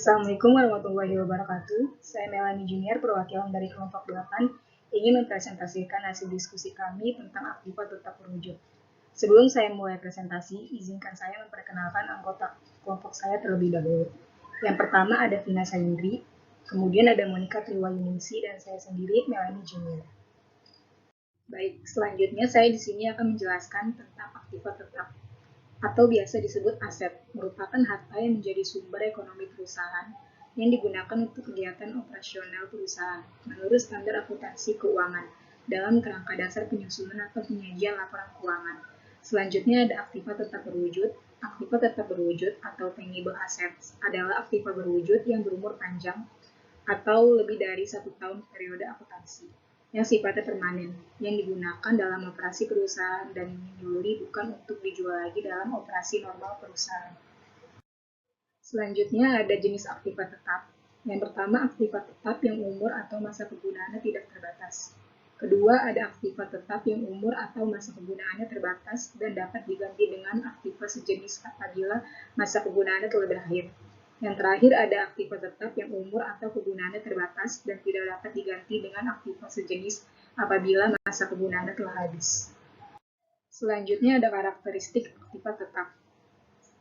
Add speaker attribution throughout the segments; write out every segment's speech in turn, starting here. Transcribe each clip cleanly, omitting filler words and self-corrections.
Speaker 1: Assalamualaikum warahmatullahi wabarakatuh. Saya Melanie Junior, perwakilan dari kelompok 8, ingin mempresentasikan hasil diskusi kami tentang aktiva tetap berwujud. Sebelum saya mulai presentasi, izinkan saya memperkenalkan anggota kelompok saya terlebih dahulu. Yang pertama ada Vina Sayuri, kemudian ada Monica Triwayuningsi, dan saya sendiri, Melanie Junior. Baik, selanjutnya saya di sini akan menjelaskan tentang aktiva tetap atau biasa disebut aset, merupakan harta yang menjadi sumber ekonomi perusahaan yang digunakan untuk kegiatan operasional perusahaan menurut standar akuntansi keuangan dalam kerangka dasar penyusunan atau penyajian laporan keuangan. Selanjutnya ada aktiva tetap berwujud. Aktiva tetap berwujud atau tangible assets adalah aktiva berwujud yang berumur panjang atau lebih dari 1 tahun periode akuntansi yang sifatnya permanen, yang digunakan dalam operasi perusahaan dan dibeli bukan untuk dijual lagi dalam operasi normal perusahaan. Selanjutnya ada jenis aktiva tetap. Yang pertama aktiva tetap yang umur atau masa penggunaannya tidak terbatas. Kedua ada aktiva tetap yang umur atau masa penggunaannya terbatas dan dapat diganti dengan aktiva sejenis apabila masa penggunaannya telah berakhir. Yang terakhir ada aktiva tetap yang umur atau penggunaannya terbatas dan tidak dapat diganti dengan aktiva sejenis apabila masa penggunaannya telah habis. Selanjutnya ada karakteristik aktiva tetap.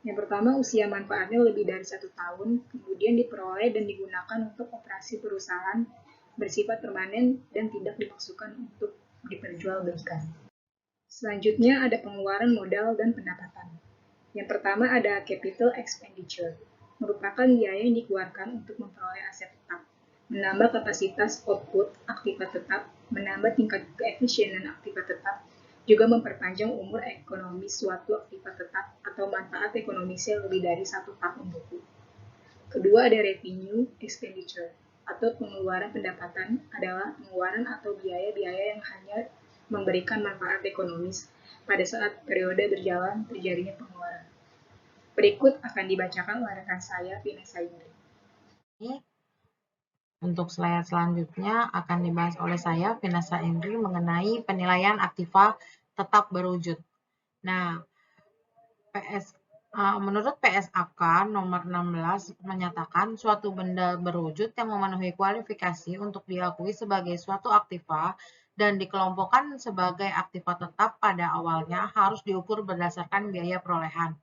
Speaker 1: Yang pertama, usia manfaatnya lebih dari 1 tahun, kemudian diperoleh dan digunakan untuk operasi perusahaan, bersifat permanen dan tidak dimaksudkan untuk diperjualbelikan. Selanjutnya ada pengeluaran modal dan pendapatan. Yang pertama ada capital expenditure, merupakan biaya yang dikeluarkan untuk memperoleh aset tetap, menambah kapasitas output aktiva tetap, menambah tingkat keefisienan aktiva tetap, juga memperpanjang umur ekonomis suatu aktiva tetap atau manfaat ekonomisnya lebih dari 1 tahun buku. Kedua ada revenue expenditure, atau pengeluaran pendapatan adalah pengeluaran atau biaya-biaya yang hanya memberikan manfaat ekonomis pada saat periode berjalan terjadinya pengeluaran. Berikut akan dibacakan oleh rekan saya, Vina Sayuri.
Speaker 2: Untuk slide selanjutnya akan dibahas oleh saya, Vina Sayuri, mengenai penilaian aktiva tetap berwujud. Nah, menurut PSAK nomor 16 menyatakan suatu benda berwujud yang memenuhi kualifikasi untuk diakui sebagai suatu aktiva dan dikelompokkan sebagai aktiva tetap pada awalnya harus diukur berdasarkan biaya perolehan.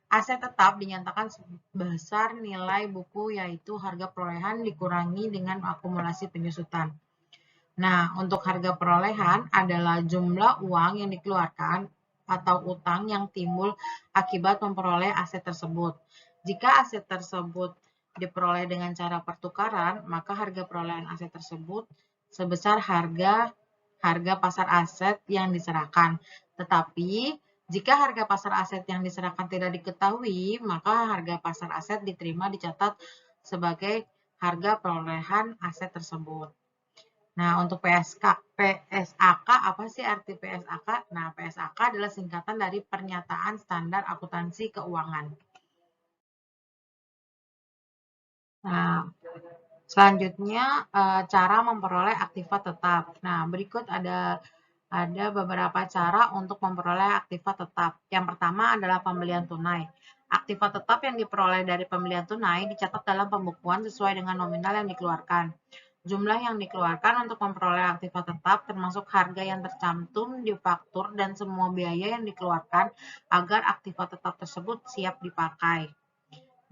Speaker 2: Aset tetap dinyatakan sebesar nilai buku yaitu harga perolehan dikurangi dengan akumulasi penyusutan. Nah, untuk harga perolehan adalah jumlah uang yang dikeluarkan atau utang yang timbul akibat memperoleh aset tersebut. Jika aset tersebut diperoleh dengan cara pertukaran, maka harga perolehan aset tersebut sebesar harga pasar aset yang diserahkan. Tetapi jika harga pasar aset yang diserahkan tidak diketahui, maka harga pasar aset diterima dicatat sebagai harga perolehan aset tersebut. Nah, untuk PSAK, apa sih arti PSAK? Nah, PSAK adalah singkatan dari Pernyataan Standar Akuntansi Keuangan. Nah, selanjutnya cara memperoleh aktiva tetap. Nah, berikut ada beberapa cara untuk memperoleh aktiva tetap. Yang pertama adalah pembelian tunai. Aktiva tetap yang diperoleh dari pembelian tunai dicatat dalam pembukuan sesuai dengan nominal yang dikeluarkan. Jumlah yang dikeluarkan untuk memperoleh aktiva tetap termasuk harga yang tercantum di faktur dan semua biaya yang dikeluarkan agar aktiva tetap tersebut siap dipakai.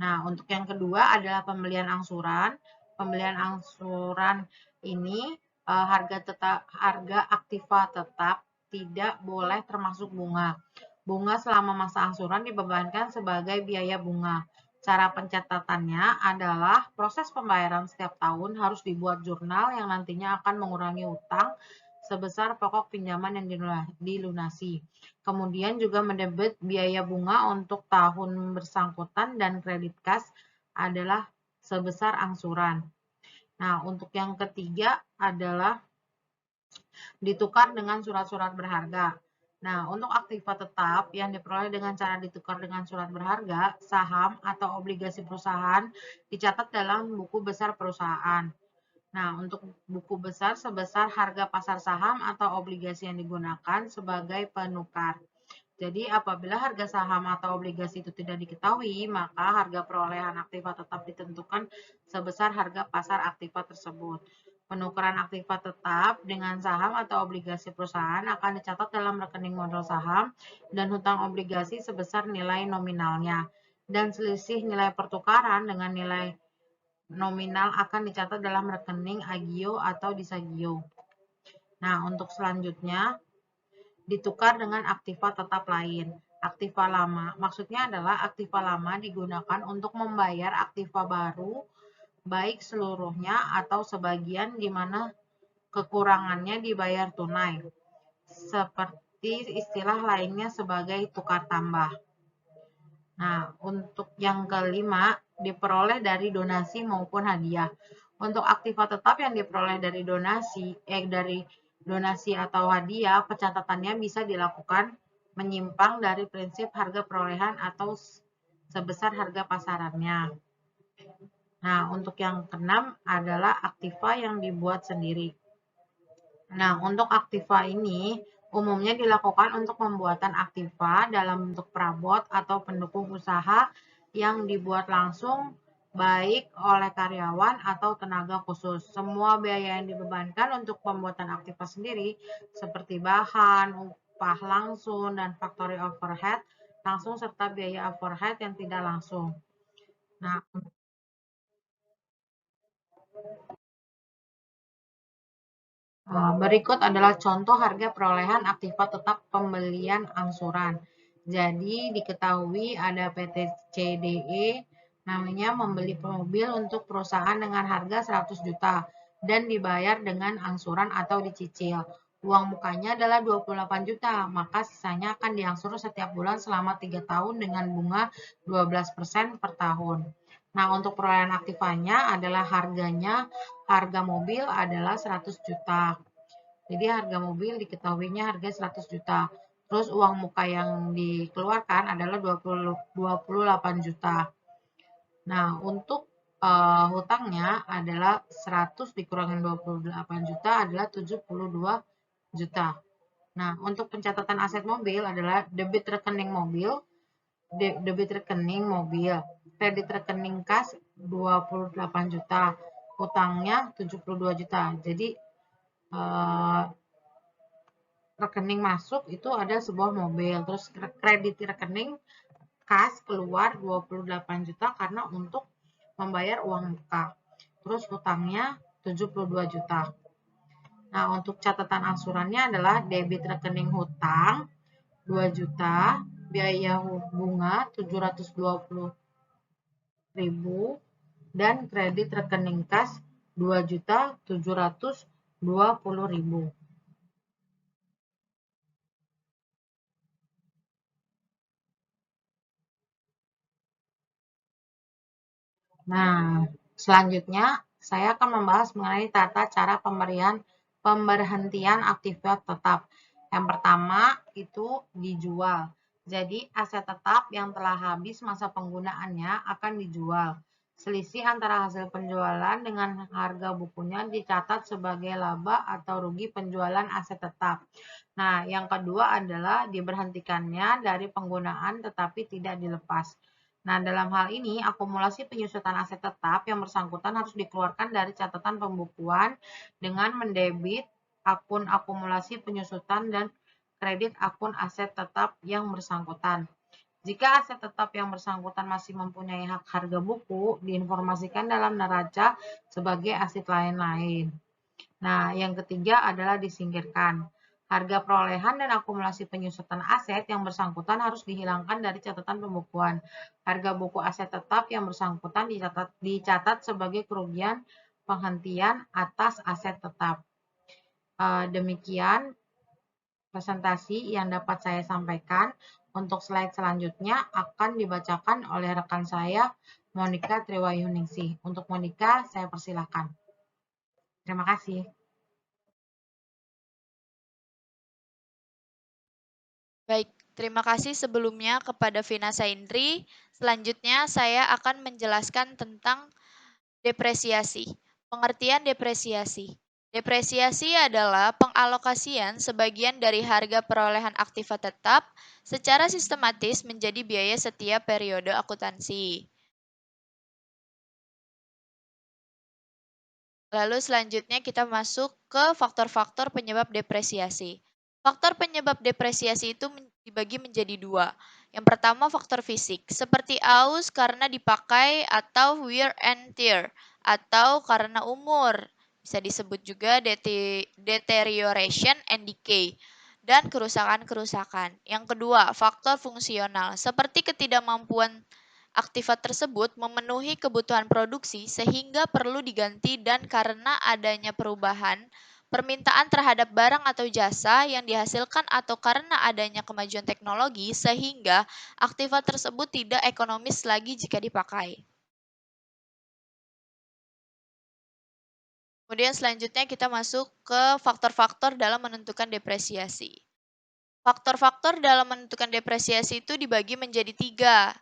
Speaker 2: Nah, untuk yang kedua adalah pembelian angsuran. Pembelian angsuran ini harga aktiva tetap tidak boleh termasuk bunga. Bunga selama masa angsuran dibebankan sebagai biaya bunga. Cara pencatatannya adalah proses pembayaran setiap tahun harus dibuat jurnal yang nantinya akan mengurangi utang sebesar pokok pinjaman yang dilunasi. Kemudian juga mendebit biaya bunga untuk tahun bersangkutan dan kredit kas adalah sebesar angsuran. Nah, untuk yang ketiga adalah ditukar dengan surat-surat berharga. Nah, untuk aktiva tetap yang diperoleh dengan cara ditukar dengan surat berharga, saham atau obligasi perusahaan dicatat dalam buku besar perusahaan. Nah, untuk buku besar sebesar harga pasar saham atau obligasi yang digunakan sebagai penukar. Jadi apabila harga saham atau obligasi itu tidak diketahui, maka harga perolehan aktiva tetap ditentukan sebesar harga pasar aktiva tersebut. Penukaran aktiva tetap dengan saham atau obligasi perusahaan akan dicatat dalam rekening modal saham dan hutang obligasi sebesar nilai nominalnya. Dan selisih nilai pertukaran dengan nilai nominal akan dicatat dalam rekening agio atau disagio. Nah, untuk selanjutnya, ditukar dengan aktiva tetap lain. Aktiva lama, maksudnya adalah aktiva lama digunakan untuk membayar aktiva baru, baik seluruhnya atau sebagian di mana kekurangannya dibayar tunai, seperti istilah lainnya sebagai tukar tambah. Nah, untuk yang kelima, diperoleh dari donasi maupun hadiah. Untuk aktiva tetap yang diperoleh dari donasi atau hadiah, pencatatannya bisa dilakukan menyimpang dari prinsip harga perolehan atau sebesar harga pasarannya. Nah, untuk yang keenam adalah aktiva yang dibuat sendiri. Nah, untuk aktiva ini umumnya dilakukan untuk pembuatan aktiva dalam bentuk perabot atau pendukung usaha yang dibuat langsung baik oleh karyawan atau tenaga khusus. Semua biaya yang dibebankan untuk pembuatan aktiva sendiri seperti bahan, upah langsung, dan factory overhead langsung serta biaya overhead yang tidak langsung. Nah, berikut adalah contoh harga perolehan aktiva tetap pembelian angsuran. Jadi diketahui ada PT CDE namanya membeli mobil untuk perusahaan dengan harga 100 juta dan dibayar dengan angsuran atau dicicil. Uang mukanya adalah 28 juta, maka sisanya akan diangsur setiap bulan selama 3 tahun dengan bunga 12% per tahun. Nah, untuk perolehan aktivanya adalah harga mobil adalah 100 juta. Jadi harga mobil diketahuinya harga 100 juta. Terus uang muka yang dikeluarkan adalah 28 juta. Nah, untuk hutangnya adalah 100 dikurangin 28 juta adalah 72 juta. Nah, untuk pencatatan aset mobil adalah debit rekening mobil, kredit rekening kas 28 juta, hutangnya 72 juta. Jadi rekening masuk itu ada sebuah mobil, terus kredit rekening kas keluar 28 juta karena untuk membayar uang muka. Terus hutangnya 72 juta. Nah, untuk catatan angsurannya adalah debit rekening hutang 2 juta, biaya bunga 720.000 dan kredit rekening kas 2.720.000. Nah, selanjutnya saya akan membahas mengenai tata cara pemberhentian aktiva tetap. Yang pertama itu dijual. Jadi aset tetap yang telah habis masa penggunaannya akan dijual. Selisih antara hasil penjualan dengan harga bukunya dicatat sebagai laba atau rugi penjualan aset tetap. Nah, yang kedua adalah diberhentikannya dari penggunaan tetapi tidak dilepas. Nah, dalam hal ini, akumulasi penyusutan aset tetap yang bersangkutan harus dikeluarkan dari catatan pembukuan dengan mendebit akun akumulasi penyusutan dan kredit akun aset tetap yang bersangkutan. Jika aset tetap yang bersangkutan masih mempunyai hak harga buku, diinformasikan dalam neraca sebagai aset lain-lain. Nah, yang ketiga adalah disingkirkan. Harga perolehan dan akumulasi penyusutan aset yang bersangkutan harus dihilangkan dari catatan pembukuan. Harga buku aset tetap yang bersangkutan dicatat sebagai kerugian penghentian atas aset tetap. Demikian presentasi yang dapat saya sampaikan. Untuk slide selanjutnya akan dibacakan oleh rekan saya, Monika Triwayuningsih. Untuk Monika, saya persilahkan. Terima kasih.
Speaker 3: Baik, terima kasih sebelumnya kepada Vina Saindri. Selanjutnya saya akan menjelaskan tentang depresiasi. Pengertian depresiasi. Depresiasi adalah pengalokasian sebagian dari harga perolehan aktiva tetap secara sistematis menjadi biaya setiap periode akuntansi. Lalu selanjutnya kita masuk ke faktor-faktor penyebab depresiasi. Faktor penyebab depresiasi itu dibagi menjadi dua. Yang pertama faktor fisik, seperti aus karena dipakai atau wear and tear, atau karena umur. Bisa disebut juga deterioration and decay, dan kerusakan-kerusakan. Yang kedua, faktor fungsional, seperti ketidakmampuan aktiva tersebut memenuhi kebutuhan produksi sehingga perlu diganti dan karena adanya perubahan permintaan terhadap barang atau jasa yang dihasilkan atau karena adanya kemajuan teknologi sehingga aktiva tersebut tidak ekonomis lagi jika dipakai. Kemudian selanjutnya kita masuk ke faktor-faktor dalam menentukan depresiasi. Faktor-faktor dalam menentukan depresiasi itu dibagi menjadi 3.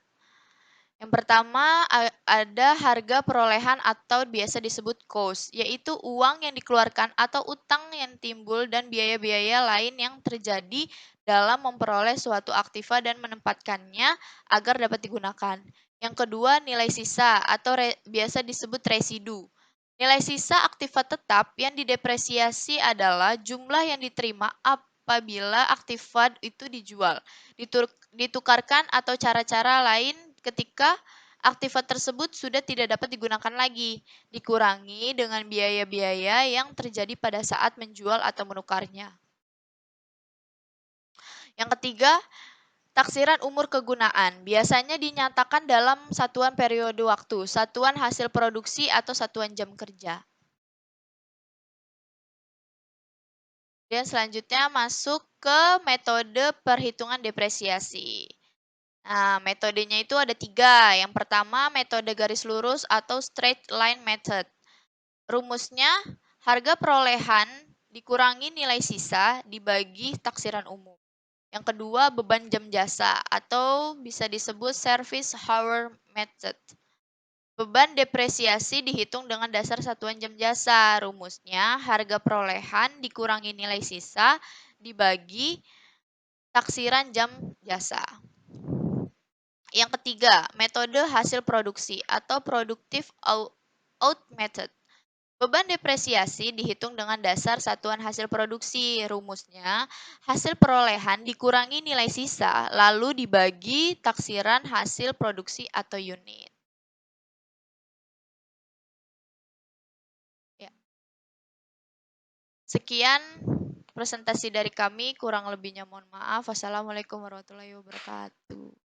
Speaker 3: Yang pertama ada harga perolehan atau biasa disebut cost, yaitu uang yang dikeluarkan atau utang yang timbul dan biaya-biaya lain yang terjadi dalam memperoleh suatu aktiva dan menempatkannya agar dapat digunakan. Yang kedua, nilai sisa atau biasa disebut residu. Nilai sisa aktiva tetap yang didepresiasi adalah jumlah yang diterima apabila aktiva itu dijual, ditukarkan atau cara-cara lain ketika aktiva tersebut sudah tidak dapat digunakan lagi, dikurangi dengan biaya-biaya yang terjadi pada saat menjual atau menukarnya. Yang ketiga, taksiran umur kegunaan. Biasanya dinyatakan dalam satuan periode waktu, satuan hasil produksi, atau satuan jam kerja. Dan selanjutnya masuk ke metode perhitungan depresiasi. Nah, metodenya itu ada 3. Yang pertama, metode garis lurus atau straight line method. Rumusnya, harga perolehan dikurangi nilai sisa dibagi taksiran umum. Yang kedua, beban jam jasa atau bisa disebut service hour method. Beban depresiasi dihitung dengan dasar satuan jam jasa. Rumusnya, harga perolehan dikurangi nilai sisa dibagi taksiran jam jasa. Yang ketiga, metode hasil produksi atau productive out method. Beban depresiasi dihitung dengan dasar satuan hasil produksi. Rumusnya, hasil perolehan dikurangi nilai sisa, lalu dibagi taksiran hasil produksi atau unit. Ya. Sekian presentasi dari kami, kurang lebihnya mohon maaf. Wassalamualaikum warahmatullahi wabarakatuh.